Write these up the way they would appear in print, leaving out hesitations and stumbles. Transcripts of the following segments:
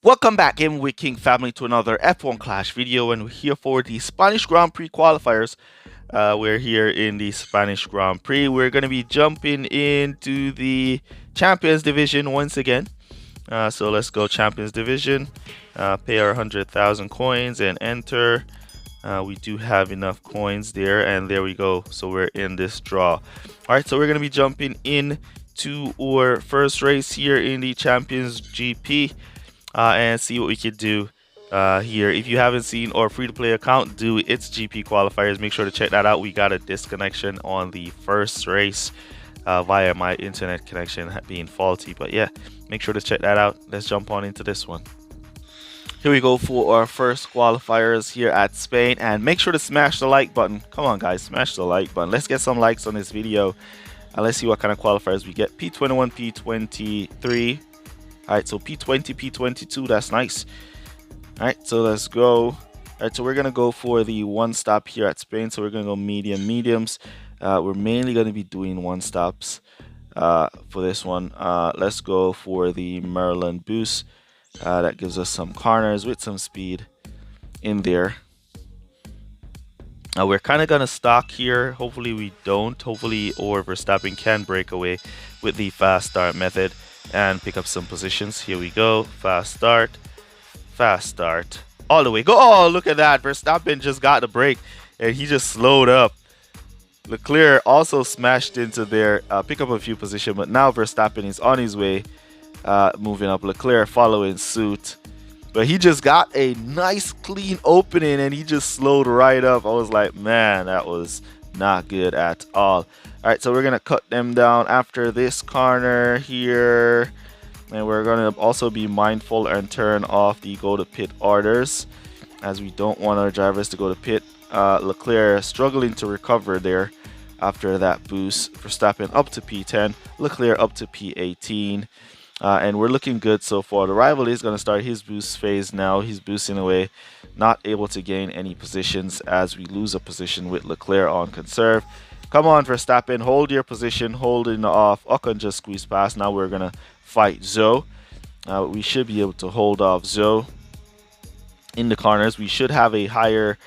Welcome back in with King Family to another F1 Clash video, and we're here for the Spanish Grand Prix qualifiers. We're here in the Spanish Grand Prix. We're going to be jumping into the Champions Division once again. So let's go Champions Division, pay our 100,000 coins and enter. We do have enough coins there, and there we go. So we're in this draw. All right, so we're going to be jumping in to our first race here in the Champions GP. And see what we could do here. If you haven't seen our free-to-play account, do its GP qualifiers. Make sure to check that out. We got a disconnection on the first race via my internet connection being faulty. But yeah, make sure to check that out. Let's jump on into this one. Here we go for our first qualifiers here at Spain. And make sure to smash the like button. Come on, guys, smash the like button. Let's get some likes on this video. And let's see what kind of qualifiers we get. P21, P23. Alright, so P20, P22, that's nice. Alright, so let's go. Alright, so we're going to go for the one stop here at Spain. So we're going to go mediums. We're mainly going to be doing one stops for this one. Let's go for the Maryland boost. That gives us some corners with some speed in there. We're kind of going to stock here. Hopefully we don't. Hopefully or Verstappen can break away with the fast start method and pick up some positions. Here we go. Fast start. All the way. Go. Oh, look at that. Verstappen just got the break and he just slowed up. Leclerc also smashed into there, pick up a few positions, but now Verstappen is on his way, moving up. Leclerc following suit. But he just got a nice clean opening and he just slowed right up. I was like, man, that was not good at all. All right, so we're gonna cut them down after this corner here, and we're gonna also be mindful and turn off the go to pit orders, as we don't want our drivers to go to pit. Leclerc struggling to recover there after that boost. Verstappen up to P10, Leclerc up to P18, and we're looking good so far. The rival is gonna start his boost phase now. He's boosting away, not able to gain any positions as we lose a position with Leclerc on conserve. Come on, Verstappen, hold your position, holding off. Ocon just squeezed past. Now we're going to fight Zhou. We should be able to hold off Zhou in the corners. We should have a higher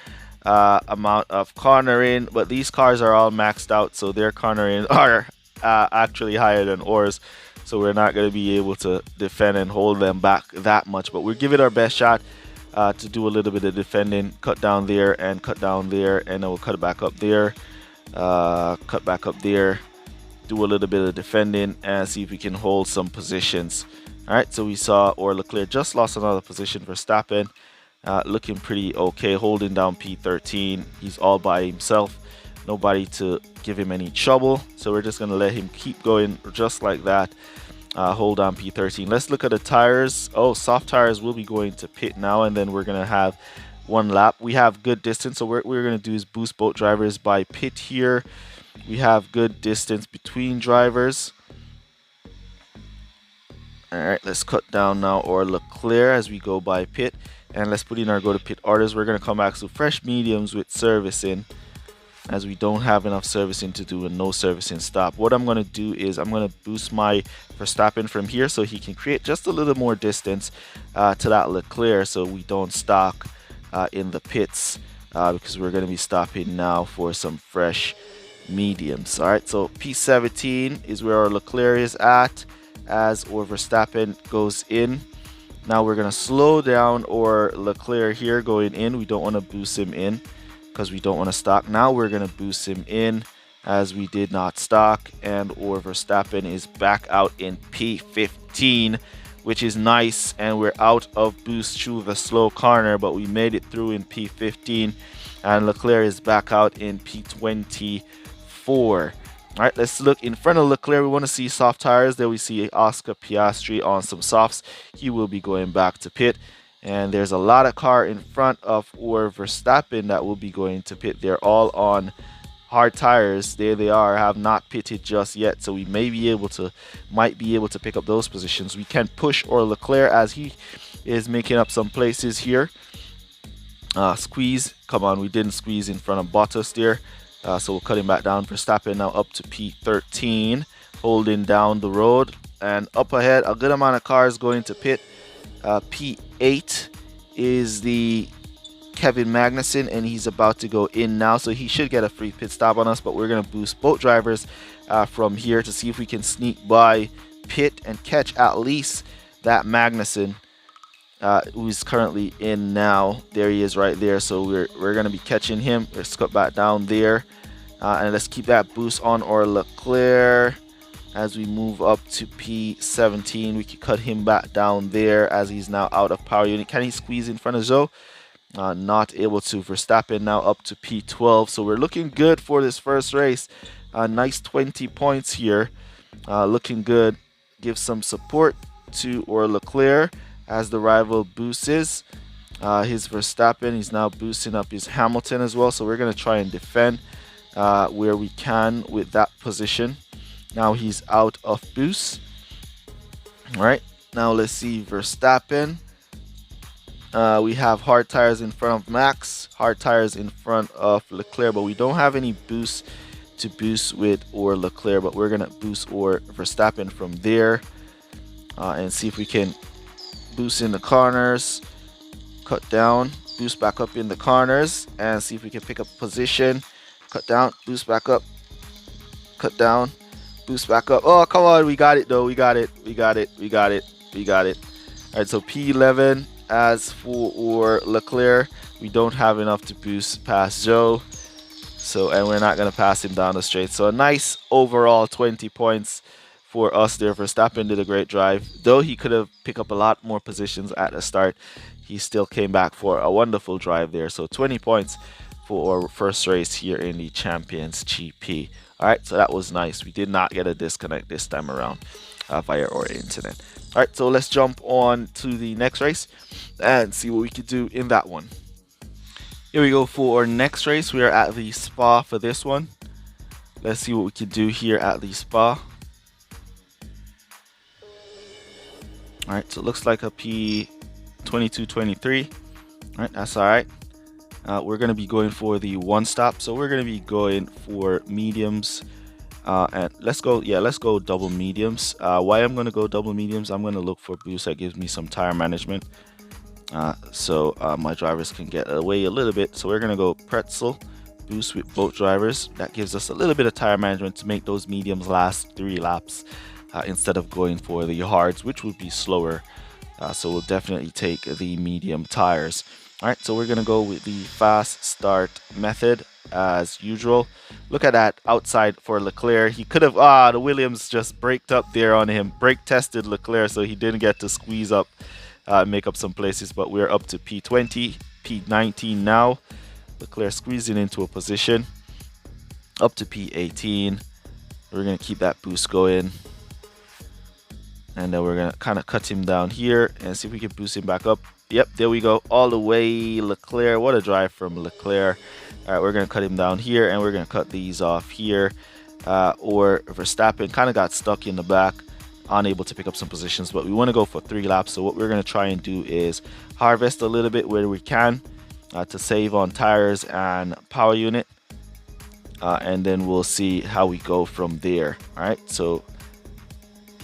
amount of cornering, but these cars are all maxed out, so their cornering are actually higher than ours. So we're not going to be able to defend and hold them back that much, but we're giving our best shot to do a little bit of defending. Cut down there, and then we'll cut it back up there. Cut back up there, do a little bit of defending and see if we can hold some positions. All right, so we saw Leclerc just lost another position. Verstappen looking pretty okay, holding down P13. He's all by himself, nobody to give him any trouble, so we're just gonna let him keep going just like that. Hold on P13. Let's look at the tires. Oh, soft tires will be going to pit now, and then we're gonna have one lap. We have good distance, so what we're going to do is boost both drivers by pit here. We have good distance between drivers. Alright, let's cut down now or Leclerc as we go by pit, and let's put in our go to pit orders. We're going to come back to fresh mediums with servicing, as we don't have enough servicing to do a no servicing stop. What I'm going to do is I'm going to boost my Verstappen from here so he can create just a little more distance to that Leclerc, so we don't stock in the pits, because we're going to be stopping now for some fresh mediums. All right, so P17 is where our Leclerc is at as our Verstappen goes in. Now we're going to slow down our Leclerc here going in. We don't want to boost him in because we don't want to stock. Now we're going to boost him in as we did not stock, and our Verstappen is back out in P15, which is nice, and we're out of boost through the slow corner, but we made it through in P15, and Leclerc is back out in P24. All right, let's look in front of Leclerc. We want to see soft tires. There we see Oscar Piastri on some softs. He will be going back to pit, and there's a lot of car in front of our Verstappen that will be going to pit. They're all on hard tires. There they are, have not pitted just yet, so we might be able to pick up those positions. We can push or Leclerc as he is making up some places here. Squeeze, come on, we didn't squeeze in front of Bottas there, so we'll cut him back down. Verstappen now up to P13, holding down the road, and up ahead a good amount of cars going to pit. P8 is the Kevin Magnussen, and he's about to go in now, so he should get a free pit stop on us, but we're going to boost both drivers from here to see if we can sneak by pit and catch at least that Magnussen, who's currently in now. There he is right there, so we're going to be catching him. Let's cut back down there, and let's keep that boost on our Leclerc. As we move up to P17, we can cut him back down there as he's now out of power unit. Can he squeeze in front of Zhou? Not able to. Verstappen now up to P12, so we're looking good for this first race. Nice 20 points here, looking good. Give some support to our Leclerc as the rival boosts his Verstappen. He's now boosting up his Hamilton as well, so we're going to try and defend where we can with that position. Now he's out of boost. All right, now let's see Verstappen. We have hard tires in front of Max, hard tires in front of Leclerc, but we don't have any boost to boost with or Leclerc, but we're going to boost or Verstappen from there and see if we can boost in the corners, cut down, boost back up in the corners, and see if we can pick up position, cut down, boost back up, cut down, boost back up. Oh, come on, we got it though, we got it. All right, so P11. As for Leclerc, we don't have enough to boost past Zhou, and we're not going to pass him down the straight. So a nice overall 20 points for us there. Verstappen did a great drive, though he could have picked up a lot more positions at the start. He still came back for a wonderful drive there. So 20 points for our first race here in the Champions GP. All right, so that was nice. We did not get a disconnect this time around via our internet. All right, so let's jump on to the next race and see what we could do in that one. Here we go for our next race. We are at the Spa for this one. Let's see what we can do here at the Spa. All right, so it looks like a P22, 23. All right, that's all right. We're going to be going for the one stop, so we're going to be going for mediums. And let's go double mediums. Why I'm going to go double mediums, I'm going to look for boost that gives me some tire management, so my drivers can get away a little bit. So we're going to go pretzel boost with both drivers. That gives us a little bit of tire management to make those mediums last 3 laps instead of going for the hards, which would be slower. So we'll definitely take the medium tires. All right, so we're going to go with the fast start method as usual. Look at that outside for Leclerc. He could have, the Williams just braked up there on him. Brake tested Leclerc, so he didn't get to squeeze up, make up some places, but we're up to P20, P19 now. Leclerc squeezing into a position. Up to P18. We're going to keep that boost going. And then we're going to kind of cut him down here and see if we can boost him back up. Yep, there we go. All the way, Leclerc. What a drive from Leclerc. All right, we're going to cut him down here, and we're going to cut these off here. Or Verstappen kind of got stuck in the back, unable to pick up some positions, but we want to go for 3 laps. So what we're going to try and do is harvest a little bit where we can to save on tires and power unit. And then we'll see how we go from there. All right, so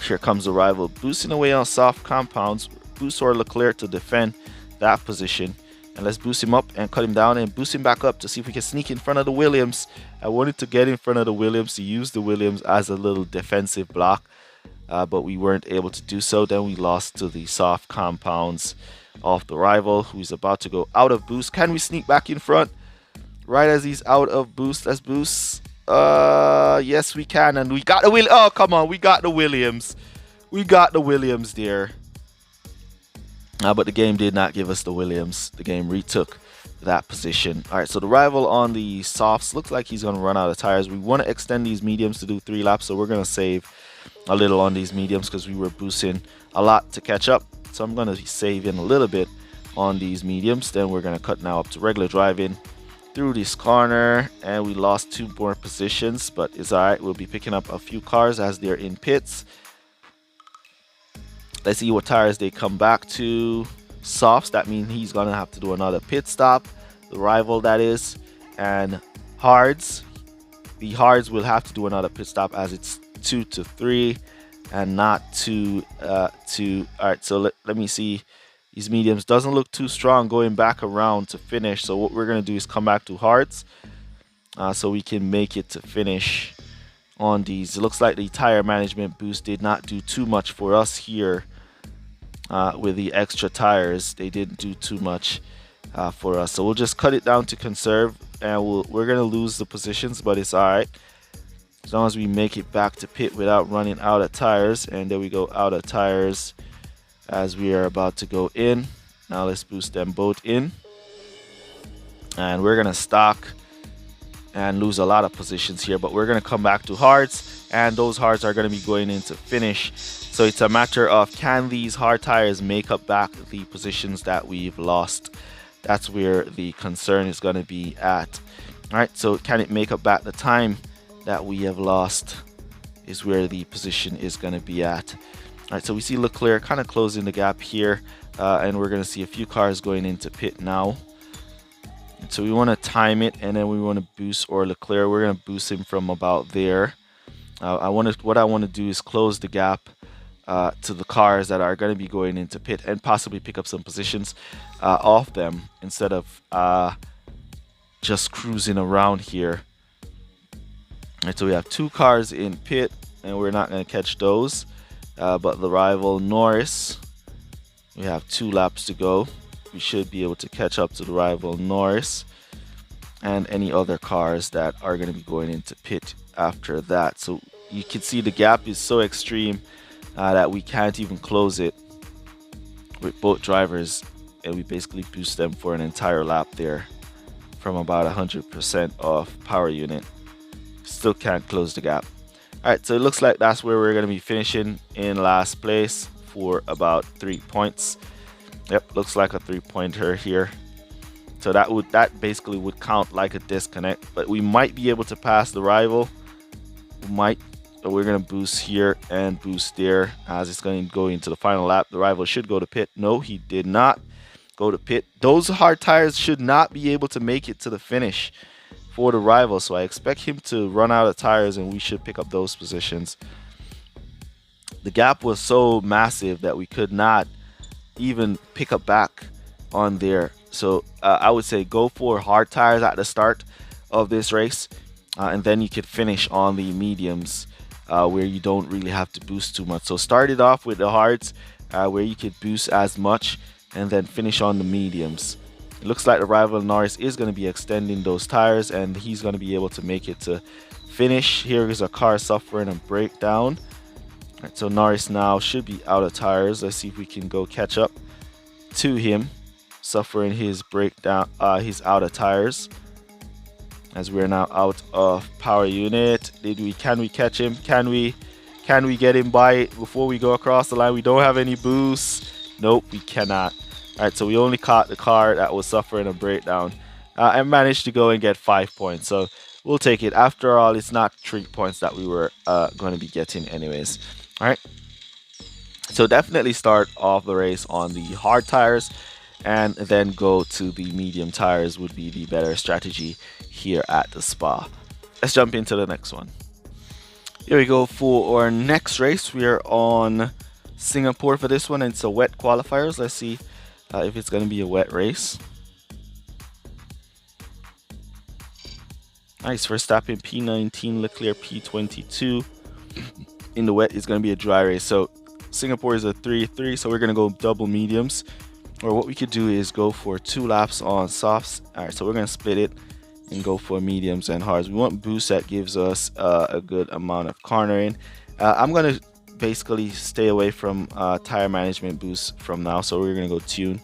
here comes the rival boosting away on soft compounds. Boost our Leclerc to defend that position, and let's boost him up and cut him down and boost him back up to see if we can sneak in front of the Williams. I wanted to get in front of the Williams to use the Williams as a little defensive block, but we weren't able to do so. Then we lost to the soft compounds of the rival, who's about to go out of boost. Can we sneak back in front right as he's out of boost? Let's boost. Yes, we can, and we got the Will. Oh, come on, we got the Williams. We got the Williams there. But the game did not give us the Williams. The game retook that position. All right, so the rival on the softs looks like he's going to run out of tires. We want to extend these mediums to do 3 laps, so we're going to save a little on these mediums because we were boosting a lot to catch up. So I'm going to save in a little bit on these mediums. Then we're going to cut now up to regular driving through this corner, and we lost 2 more positions, but it's all right. We'll be picking up a few cars as they're in pits. Let's see what tires they come back to. Softs, that means he's gonna have to do another pit stop, the rival that is. And hards, the hards will have to do another pit stop as it's 2 to 3 and not 2 to. All right, so let me see These mediums doesn't look too strong going back around to finish. So what we're going to do is come back to hards so we can make it to finish on these. It looks like the tire management boost did not do too much for us here with the extra tires. They didn't do too much for us. So we'll just cut it down to conserve, and we're going to lose the positions, but it's alright. As long as we make it back to pit without running out of tires. And there we go, out of tires as we are about to go in. Now let's boost them both in. And we're going to stock and lose a lot of positions here, but we're going to come back to hards, and those hards are going to be going into finish. So it's a matter of, can these hard tires make up back the positions that we've lost? That's where the concern is going to be at. All right, so can it make up back the time that we have lost is where the position is going to be at. All right, so we see Leclerc kind of closing the gap here, and we're going to see a few cars going into pit now. And so we want to time it, and then we want to boost Leclerc. We're going to boost him from about there. What I want to do is close the gap to the cars that are going to be going into pit, and possibly pick up some positions off them instead of just cruising around here. And so we have 2 cars in pit, and we're not going to catch those. But the rival Norris, we have 2 laps to go. We should be able to catch up to the rival Norris and any other cars that are going to be going into pit after that. So you can see the gap is so extreme that we can't even close it with both drivers, and we basically boost them for an entire lap there from about 100% of power unit. Still can't close the gap. Alright, so it looks like that's where we're going to be finishing, in last place for about 3 points. Yep, looks like a 3-pointer here. So that basically would count like a disconnect, but we might be able to pass the rival. We might. So we're going to boost here and boost there as it's going to go into the final lap. The rival should go to pit. No, he did not go to pit. Those hard tires should not be able to make it to the finish for the rival, so I expect him to run out of tires, and we should pick up those positions. The gap was so massive that we could not even pick up back on there. So I would say go for hard tires at the start of this race, and then you could finish on the mediums where you don't really have to boost too much. So start it off with the hards where you could boost as much, and then finish on the mediums. It looks like the rival Norris is going to be extending those tires, and he's going to be able to make it to finish. Here is a car suffering a breakdown. All right, so Norris now should be out of tires. Let's see if we can go catch up to him, suffering his breakdown. He's out of tires as we're now out of power unit. Can we catch him? Can we get him by before we go across the line? We don't have any boosts. Nope, we cannot. Alright, so we only caught the car that was suffering a breakdown and managed to go and get 5 points. So we'll take it. After all, it's not 3 points that we were going to be getting anyways. Alright, so definitely start off the race on the hard tires, and then go to the medium tires would be the better strategy here at the Spa. Let's jump into the next one. Here we go for our next race. We are on Singapore for this one, and it's a wet qualifiers. Let's see if it's going to be a wet race. Nice, Verstappen P19, Leclerc P22. In the wet, it's going to be a dry race. So Singapore is a 3-3, so we're going to go double mediums. Or what we could do is go for 2 laps on softs. Alright, so we're going to split it and go for mediums and hards. We want boost that gives us a good amount of cornering. I'm going to basically stay away from tire management boost from now, so we're gonna go tune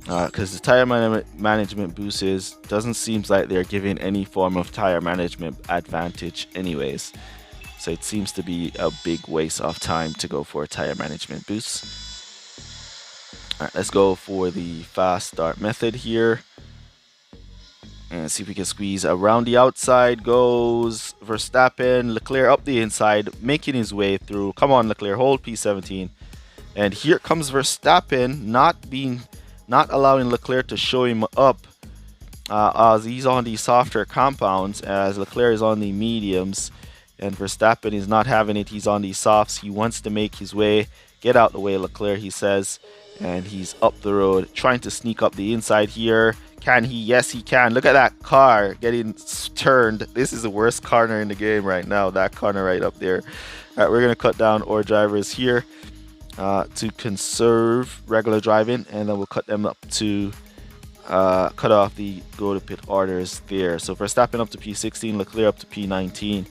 because the tire management boost doesn't seem like they're giving any form of tire management advantage anyways, so it seems to be a big waste of time to go for a tire management boost. All right, let's go for the fast start method here and see if we can squeeze around the outside. Goes Verstappen, Leclerc up the inside, making his way through. Come on, Leclerc, hold P17. And here comes Verstappen, not allowing Leclerc to show him up as he's on the softer compounds, as Leclerc is on the mediums, and Verstappen is not having it. He's on the softs. He wants to make his way, get out the way, Leclerc, he says, And he's up the road, trying to sneak up the inside here. Can he? Yes, he can. Look at that car getting turned. This is the worst corner in the game right now. That corner right up there. All right, we're going to cut down our drivers here to conserve regular driving. And then we'll cut them up to cut off the go to pit orders there. So Verstappen up to P16, Leclerc up to P19.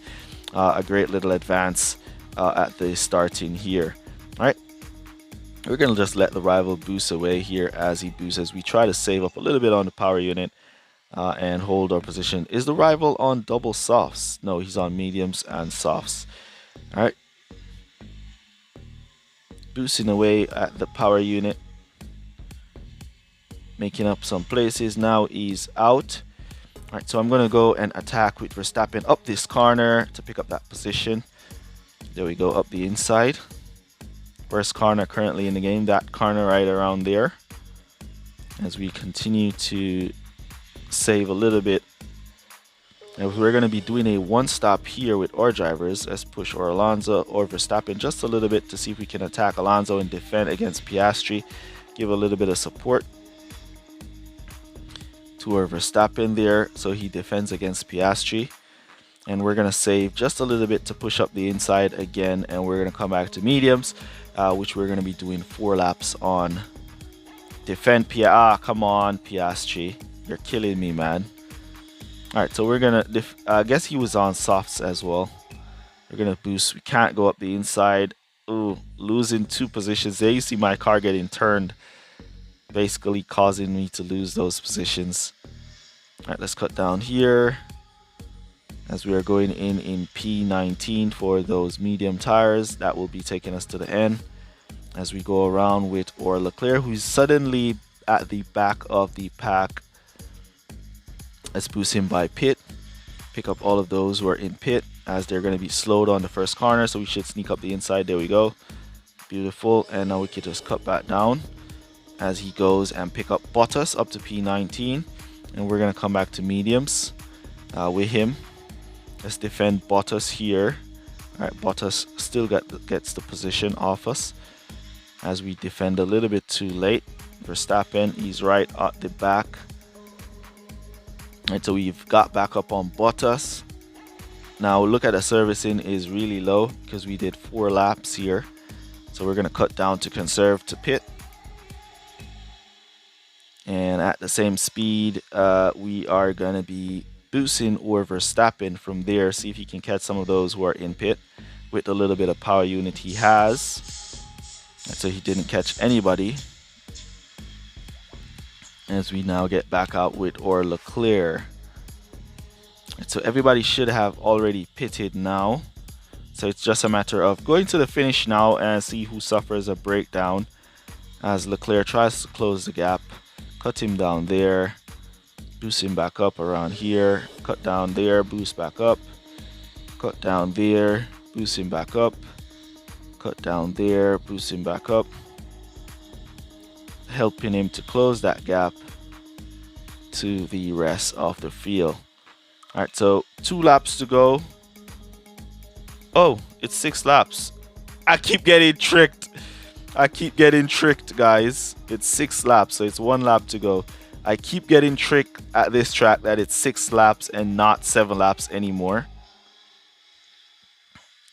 A great little advance at the starting here. All right. We're going to just let the rival boost away here as he boosts, as we try to save up a little bit on the power unit and hold our position. Is the rival on double softs? No, he's on mediums and softs. All right. Boosting away at the power unit. Making up some places. Now he's out. All right, so I'm going to go and attack with Verstappen up this corner to pick up that position. There we go, up the inside. First corner currently in the game, that corner right around there. As we continue to save a little bit. And we're going to be doing a one stop here with our drivers. Let's push our Alonso or Verstappen just a little bit to see if we can attack Alonso and defend against Piastri. Give a little bit of support to our Verstappen there so he defends against Piastri. And we're going to save just a little bit to push up the inside again, and we're going to come back to mediums, which we're going to be doing 4 laps on. Defend come on, Piastri. You're killing me, man. Alright, so we're going to... I guess he was on softs as well. We're going to boost. We can't go up the inside. Ooh, losing 2 positions. There you see my car getting turned, basically causing me to lose those positions. Alright, let's cut down here as we are going in P19 for those medium tires. That will be taking us to the end as we go around with our Leclerc, who's suddenly at the back of the pack. Let's boost him by pit. Pick up all of those who are in pit as they're going to be slowed on the first corner, so we should sneak up the inside. There we go. Beautiful. And now we can just cut back down as he goes and pick up Bottas up to P19. And we're going to come back to mediums with him. Let's defend Bottas here. Alright, Bottas still gets the position off us as we defend a little bit too late. Verstappen, he's right at the back. And so we've got back up on Bottas. Now look at the servicing is really low because we did 4 laps here. So we're going to cut down to conserve to pit. And at the same speed, we are going to be boosting or Verstappen from there. See if he can catch some of those who are in pit with a little bit of power unit he has. And so he didn't catch anybody. As we now get back out with our Leclerc. And so everybody should have already pitted now. So it's just a matter of going to the finish now and see who suffers a breakdown. As Leclerc tries to close the gap. Cut him down there. Boost him back up around here. Cut down there. Boost back up. Cut down there. Boost him back up. Cut down there. Boost him back up. Helping him to close that gap to the rest of the field. Alright, so 2 laps to go. Oh, it's 6 laps. I keep getting tricked. I keep getting tricked, guys. It's 6 laps, so it's 1 lap to go. I keep getting tricked at this track that it's 6 laps and not 7 laps anymore.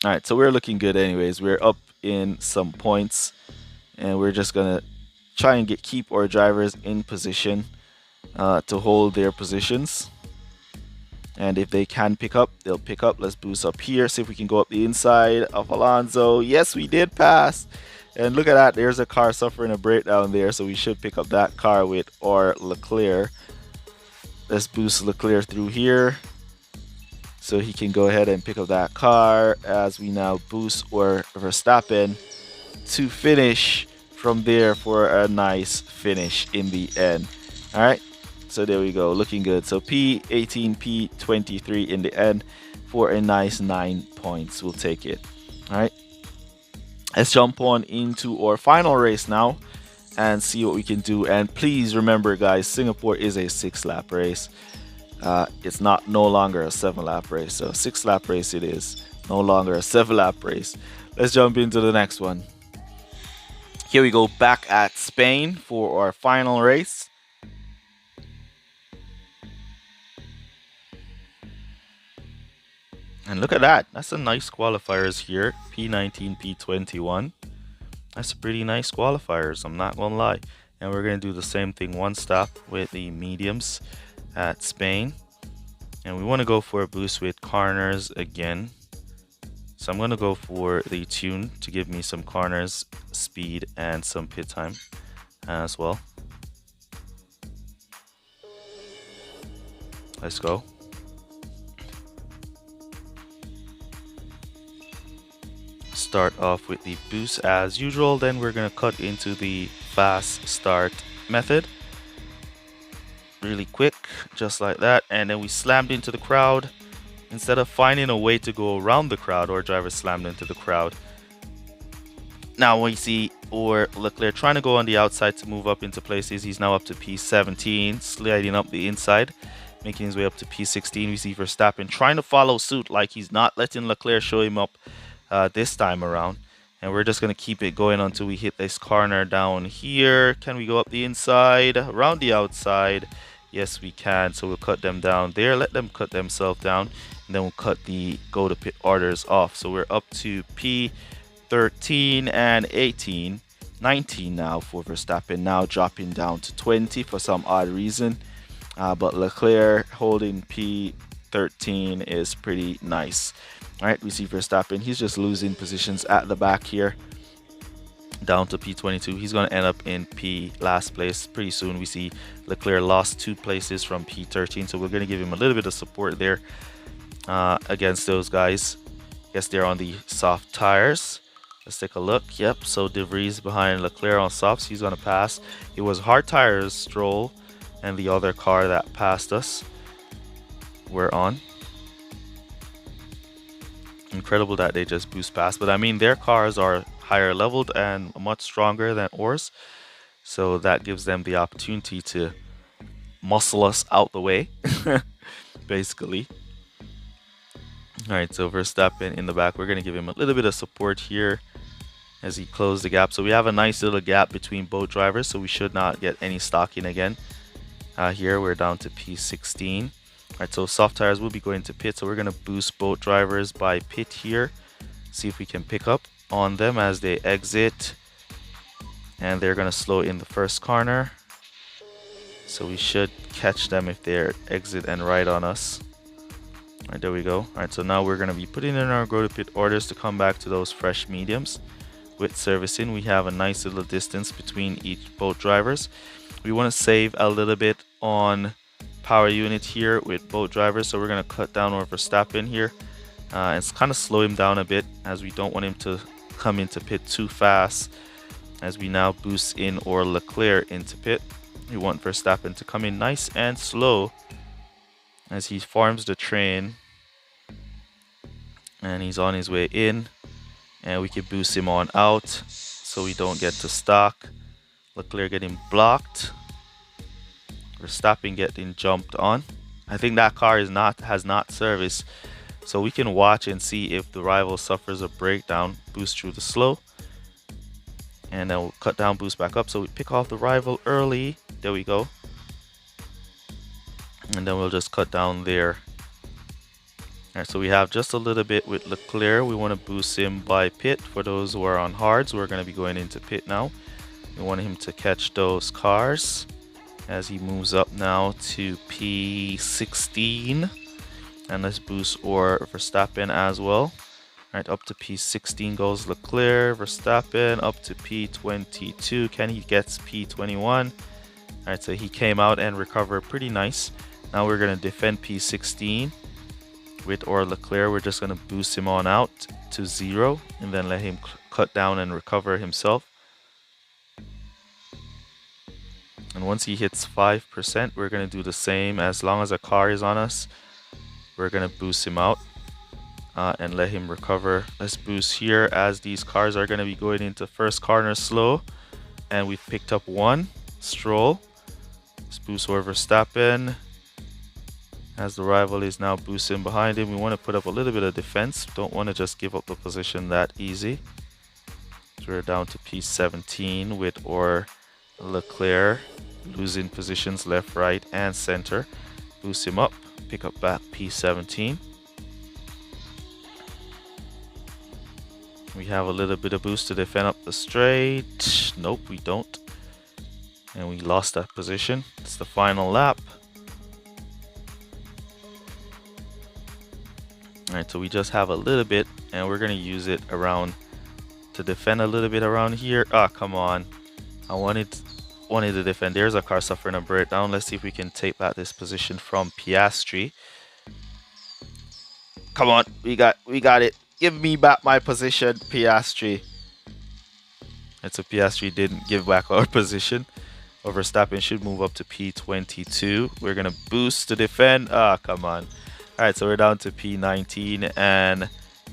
Alright, so we're looking good anyways. We're up in some points. And we're just going to try and keep our drivers in position to hold their positions. And if they can pick up, they'll pick up. Let's boost up here. See if we can go up the inside of Alonso. Yes, we did pass. And look at that. There's a car suffering a breakdown there. So we should pick up that car with our Leclerc. Let's boost Leclerc through here. So he can go ahead and pick up that car as we now boost our Verstappen to finish from there for a nice finish in the end. All right. So there we go, looking good. So P18, P23 in the end for a nice 9 points. We'll take it. All right. Let's jump on into our final race now and see what we can do. And please remember, guys, Singapore is a 6-lap race. It's no longer a 7-lap race. So 6-lap race it is, no longer a 7-lap race. Let's jump into the next one. Here we go back at Spain for our final race. And look at that. That's a nice qualifiers here. P19, P21. That's pretty nice qualifiers, I'm not gonna lie. And we're gonna do the same thing one stop with the mediums at Spain. And we want to go for a boost with corners again. So I'm gonna go for the tune to give me some corners, speed, and some pit time as well. Let's go. Start off with the boost as usual, then we're gonna cut into the fast start method really quick, just like that, and then we slammed into the crowd instead of finding a way to go around the crowd. Our driver slammed into the crowd. Now we see Leclerc trying to go on the outside to move up into places. He's now up to P17, sliding up the inside, making his way up to P16. We see Verstappen trying to follow suit, like he's not letting Leclerc show him up this time around. And we're just going to keep it going until we hit this corner down here. Can we go up the inside, around the outside? Yes, we can. So we'll cut them down there, let them cut themselves down, and then we'll cut the go to pit orders off. So we're up to P13 and 18, 19 now for Verstappen, now dropping down to 20 for some odd reason. But Leclerc holding P13 is pretty nice. All right, we see Verstappen. He's just losing positions at the back here. Down to P22. He's going to end up in P last place pretty soon. We see Leclerc lost 2 places from P13. So we're going to give him a little bit of support there against those guys. Guess they're on the soft tires. Let's take a look. Yep, so De Vries behind Leclerc on softs. He's going to pass. It was hard tires, Stroll, and the other car that passed us were on. Incredible that they just boost past, but I mean their cars are higher leveled and much stronger than ours, so that gives them the opportunity to muscle us out the way basically. All right, so Verstappen in the back, we're going to give him a little bit of support here as he closed the gap. So we have a nice little gap between both drivers, so we should not get any stocking again. Here we're down to P16. Alright, so soft tires will be going to pit, so we're going to boost both drivers by pit here. See if we can pick up on them as they exit. And they're going to slow in the first corner. So we should catch them if they're exit and right on us. Alright, there we go. Alright, so now we're going to be putting in our go to pit orders to come back to those fresh mediums. With servicing, we have a nice little distance between both drivers. We want to save a little bit on power unit here with both drivers, so we're going to cut down our Verstappen here and kind of slow him down a bit, as we don't want him to come into pit too fast. As we now boost in or Leclerc into pit, we want Verstappen to come in nice and slow as he farms the train, and he's on his way in, and we can boost him on out so we don't get to stock. Leclerc getting blocked, Verstappen getting jumped on. I think that car has not serviced, so we can watch and see if the rival suffers a breakdown. Boost through the slow, and then we'll cut down, boost back up, so we pick off the rival early. There we go, and then we'll just cut down there. Alright, so we have just a little bit with Leclerc. We want to boost him by pit. For those who are on hards, we're going to be going into pit now. We want him to catch those cars as he moves up now to P16. And let's boost or Verstappen as well. Alright, up to P16 goes Leclerc. Verstappen up to P22. Can he get P21? Alright, so he came out and recovered pretty nice. Now we're going to defend P16 with or Leclerc. We're just going to boost him on out to 0 and then let him cut down and recover himself. And once he hits 5%, we're going to do the same. As long as a car is on us, we're going to boost him out and let him recover. Let's boost here as these cars are going to be going into first corner slow. And we've picked up one, Stroll. Let's boost over Verstappen as the rival is now boosting behind him. We want to put up a little bit of defense. Don't want to just give up the position that easy. So we're down to P17 with our Leclerc losing positions left, right, and center. Boost him up, pick up back P17. We have a little bit of boost to defend up the straight. Nope, we don't. And we lost that position. It's the final lap. Alright, so we just have a little bit, and we're going to use it around to defend a little bit around here. Ah, come on. I wanted to defend. There's a car suffering a breakdown. Let's see if we can take back this position from Piastri. Come on, we got it. Give me back my position, Piastri. And so Piastri didn't give back our position. Verstappen should move up to P22. We're gonna boost to defend. Ah, come on. All right, so we're down to P19 and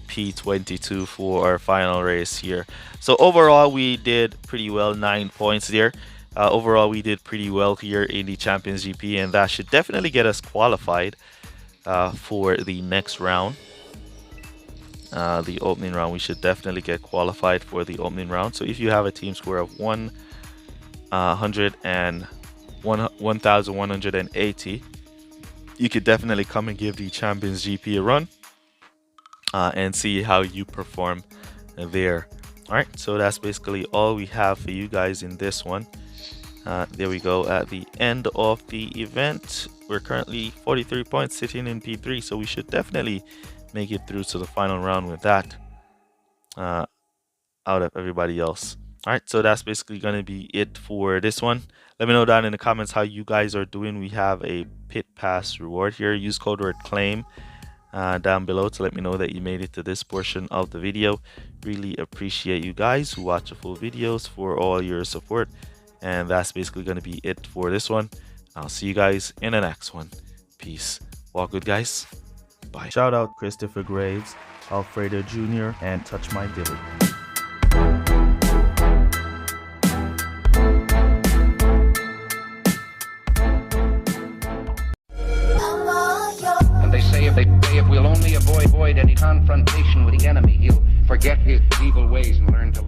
P22 for our final race here. So overall, we did pretty well. 9 points there. Overall, we did pretty well here in the Champions GP, and that should definitely get us qualified for the next round. The opening round, we should definitely get qualified for the opening round. So if you have a team score of 1,180, you could definitely come and give the Champions GP a run and see how you perform there. All right, so that's basically all we have for you guys in this one. There we go at the end of the event. We're currently 43 points sitting in P3, so we should definitely make it through to the final round with that out of everybody else. All right, so that's basically going to be it for this one. Let me know down in the comments how you guys are doing. We have a pit pass reward here. Use code word claim down below to let me know that you made it to this portion of the video. Really appreciate you guys who watch the full videos for all your support. And that's basically going to be it for this one. I'll see you guys in the next one. Peace. Walk good, guys. Bye. Shout out Christopher Graves, Alfredo Jr., and Touch My Billy. And they say if we'll only avoid any confrontation with the enemy, he'll forget his evil ways and learn to